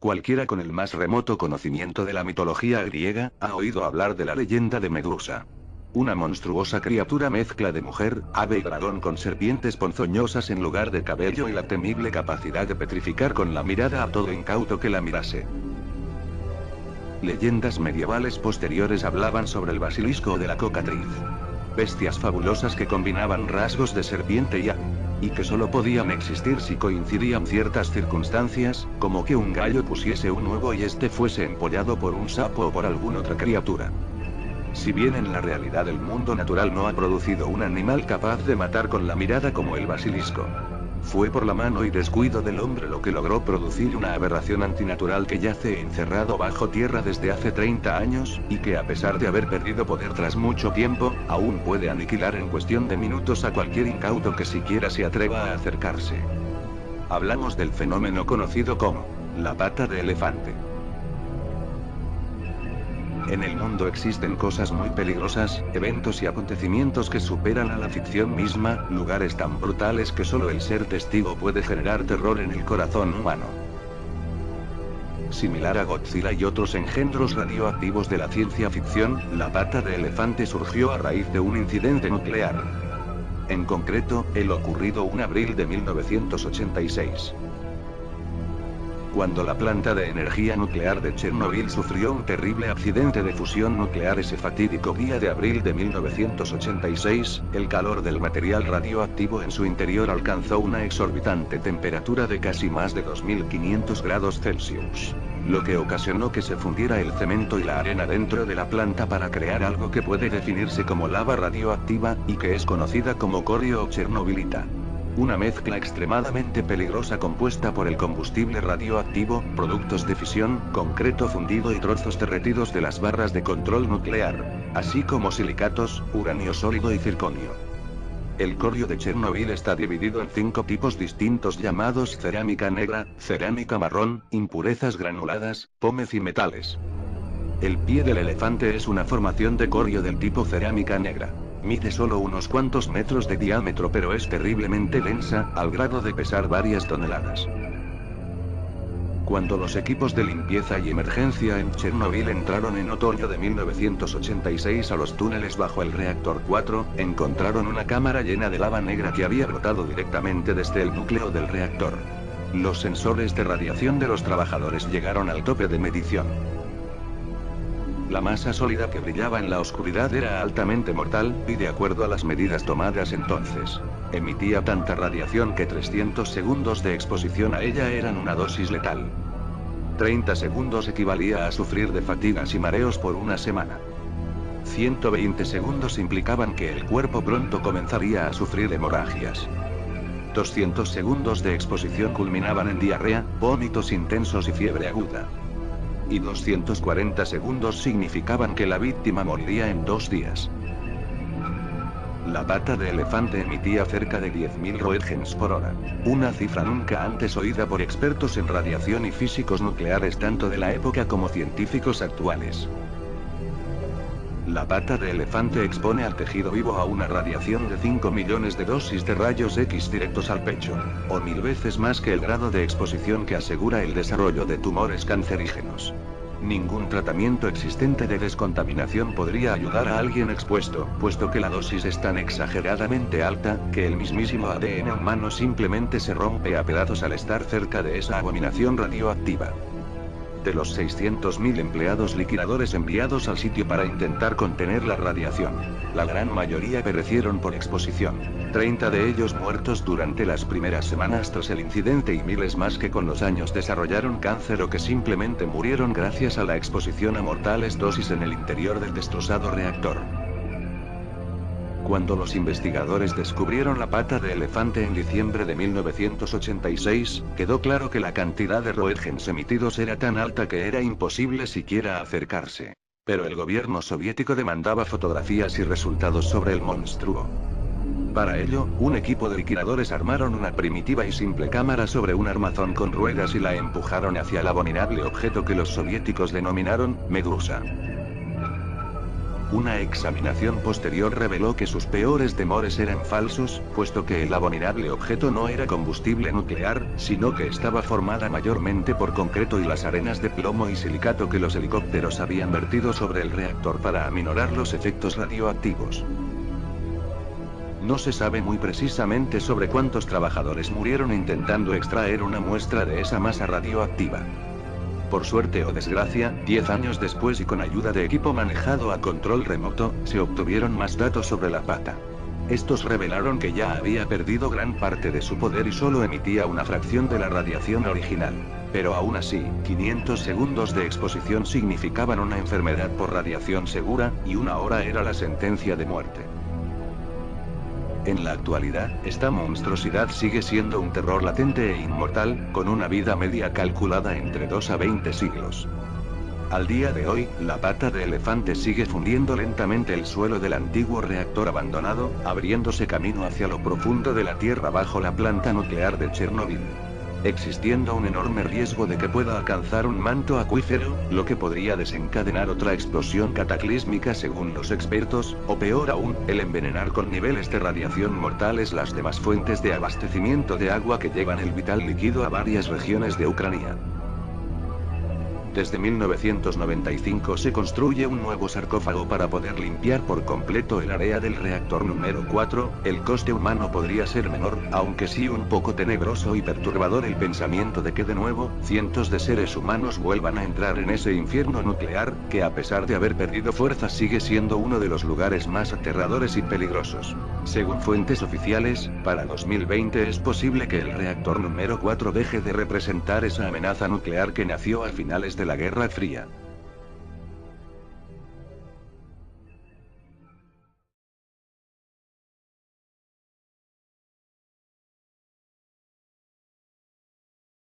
Cualquiera con el más remoto conocimiento de la mitología griega, ha oído hablar de la leyenda de Medusa. Una monstruosa criatura mezcla de mujer, ave y dragón con serpientes ponzoñosas en lugar de cabello y la temible capacidad de petrificar con la mirada a todo incauto que la mirase. Leyendas medievales posteriores hablaban sobre el basilisco de la cocatriz. Bestias fabulosas que combinaban rasgos de serpiente y ave. Y que solo podían existir si coincidían ciertas circunstancias, como que un gallo pusiese un huevo y este fuese empollado por un sapo o por alguna otra criatura. Si bien en la realidad el mundo natural no ha producido un animal capaz de matar con la mirada como el basilisco, fue por la mano y descuido del hombre lo que logró producir una aberración antinatural que yace encerrado bajo tierra desde hace 30 años, y que a pesar de haber perdido poder tras mucho tiempo, aún puede aniquilar en cuestión de minutos a cualquier incauto que siquiera se atreva a acercarse. Hablamos del fenómeno conocido como la pata de elefante. En el mundo existen cosas muy peligrosas, eventos y acontecimientos que superan a la ficción misma, lugares tan brutales que solo el ser testigo puede generar terror en el corazón humano. Similar a Godzilla y otros engendros radioactivos de la ciencia ficción, la pata de elefante surgió a raíz de un incidente nuclear. En concreto, el ocurrido en abril de 1986. Cuando la planta de energía nuclear de Chernobyl sufrió un terrible accidente de fusión nuclear ese fatídico día de abril de 1986, el calor del material radioactivo en su interior alcanzó una exorbitante temperatura de casi más de 2500 grados Celsius, lo que ocasionó que se fundiera el cemento y la arena dentro de la planta para crear algo que puede definirse como lava radioactiva, y que es conocida como corio o chernobylita. Una mezcla extremadamente peligrosa compuesta por el combustible radioactivo, productos de fisión, concreto fundido y trozos derretidos de las barras de control nuclear, así como silicatos, uranio sólido y circonio. El corio de Chernobyl está dividido en 5 tipos distintos llamados cerámica negra, cerámica marrón, impurezas granuladas, pómez y metales. El pie del elefante es una formación de corio del tipo cerámica negra. Mide solo unos cuantos metros de diámetro, pero es terriblemente densa, al grado de pesar varias toneladas. Cuando los equipos de limpieza y emergencia en Chernobyl entraron en otoño de 1986 a los túneles bajo el reactor 4, encontraron una cámara llena de lava negra que había brotado directamente desde el núcleo del reactor. Los sensores de radiación de los trabajadores llegaron al tope de medición. La masa sólida que brillaba en la oscuridad era altamente mortal, y de acuerdo a las medidas tomadas entonces, emitía tanta radiación que 300 segundos de exposición a ella eran una dosis letal. 30 segundos equivalía a sufrir de fatigas y mareos por una semana. 120 segundos implicaban que el cuerpo pronto comenzaría a sufrir hemorragias. 200 segundos de exposición culminaban en diarrea, vómitos intensos y fiebre aguda. Y 240 segundos significaban que la víctima moriría en 2 días. La pata de elefante emitía cerca de 10.000 roentgens por hora, una cifra nunca antes oída por expertos en radiación y físicos nucleares tanto de la época como científicos actuales. La pata de elefante expone al tejido vivo a una radiación de 5 millones de dosis de rayos X directos al pecho, o 1000 veces más que el grado de exposición que asegura el desarrollo de tumores cancerígenos. Ningún tratamiento existente de descontaminación podría ayudar a alguien expuesto, puesto que la dosis es tan exageradamente alta, que el mismísimo ADN humano simplemente se rompe a pedazos al estar cerca de esa abominación radioactiva. De los 600.000 empleados liquidadores enviados al sitio para intentar contener la radiación, la gran mayoría perecieron por exposición, 30 de ellos muertos durante las primeras semanas tras el incidente y miles más que con los años desarrollaron cáncer o que simplemente murieron gracias a la exposición a mortales dosis en el interior del destrozado reactor. Cuando los investigadores descubrieron la pata de elefante en diciembre de 1986, quedó claro que la cantidad de roentgens emitidos era tan alta que era imposible siquiera acercarse. Pero el gobierno soviético demandaba fotografías y resultados sobre el monstruo. Para ello, un equipo de liquidadores armaron una primitiva y simple cámara sobre un armazón con ruedas y la empujaron hacia el abominable objeto que los soviéticos denominaron Medusa. Una examinación posterior reveló que sus peores temores eran falsos, puesto que el abominable objeto no era combustible nuclear, sino que estaba formada mayormente por concreto y las arenas de plomo y silicato que los helicópteros habían vertido sobre el reactor para aminorar los efectos radioactivos. No se sabe muy precisamente sobre cuántos trabajadores murieron intentando extraer una muestra de esa masa radioactiva. Por suerte o desgracia, 10 años después y con ayuda de equipo manejado a control remoto, se obtuvieron más datos sobre la pata. Estos revelaron que ya había perdido gran parte de su poder y solo emitía una fracción de la radiación original. Pero aún así, 500 segundos de exposición significaban una enfermedad por radiación segura, y una hora era la sentencia de muerte. En la actualidad, esta monstruosidad sigue siendo un terror latente e inmortal, con una vida media calculada entre 2 a 20 siglos. Al día de hoy, la pata de elefante sigue fundiendo lentamente el suelo del antiguo reactor abandonado, abriéndose camino hacia lo profundo de la Tierra bajo la planta nuclear de Chernobyl, existiendo un enorme riesgo de que pueda alcanzar un manto acuífero, lo que podría desencadenar otra explosión cataclísmica según los expertos, o peor aún, el envenenar con niveles de radiación mortales las demás fuentes de abastecimiento de agua que llevan el vital líquido a varias regiones de Ucrania. Desde 1995 se construye un nuevo sarcófago para poder limpiar por completo el área del reactor número 4, el coste humano podría ser menor, aunque sí un poco tenebroso y perturbador el pensamiento de que de nuevo, cientos de seres humanos vuelvan a entrar en ese infierno nuclear, que a pesar de haber perdido fuerza sigue siendo uno de los lugares más aterradores y peligrosos. Según fuentes oficiales, para 2020 es posible que el reactor número 4 deje de representar esa amenaza nuclear que nació a finales de la Guerra Fría.